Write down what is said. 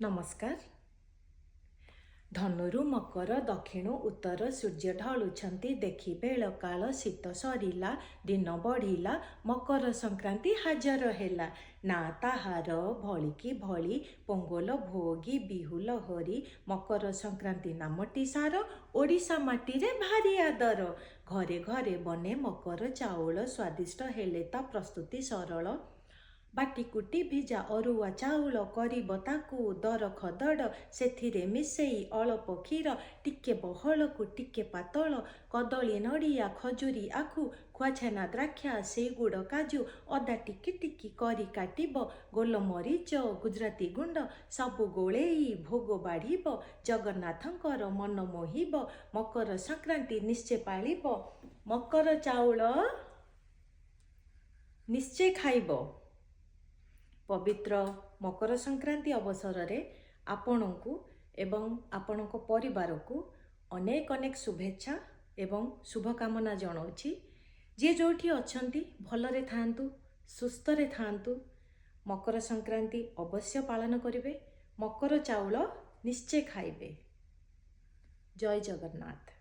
नमस्कार। धनुरु मकर दक्षिण उत्तर सूर्य ढलुछंती देखि बेल काल शीत सरिला दिन बढ़िला मकर संक्रांति हाजर हेला ना ताहार भली कि भली पोंगल भोगी बिहु लहरी मकर संक्रांति नामटी सार ओडिशा माटी रे भारी आदर घरे घरे बने मकर चाउल स्वादिष्ट हेले ता प्रस्तुति सरल बाटी कुटी भिजा अरुआ चाउल करिब ताकू दर खदड़ सेथिरे मिसेई अल्प क्षीर टिके बहलकू टिके पातल कदली नड़िया खजुरी आखु खुआछेना द्राक्षा सेगुड़ काजू अदा टिकी टिकी करी काटिब गोलमरीच गुजराती गुंड सबु गोलेई भोग बाढ़िब जगन्नाथंकर मन मोहिब मकर संक्रांति निश्चय पालिब मकर चाउल निश्चय खाइब। पवित्र मकर संक्रांति अवसर रे आपणको एवं आपणको परिवार को अनेक अनेक शुभेच्छा एवं शुभकामना जनाऊँगी। जे जोठी अछंती भलरे थांतु सुस्थ रे थांतु मकर संक्रांति अवश्य पालन करिवे मकर चाउल निश्चय खाइबे। जय जगन्नाथ।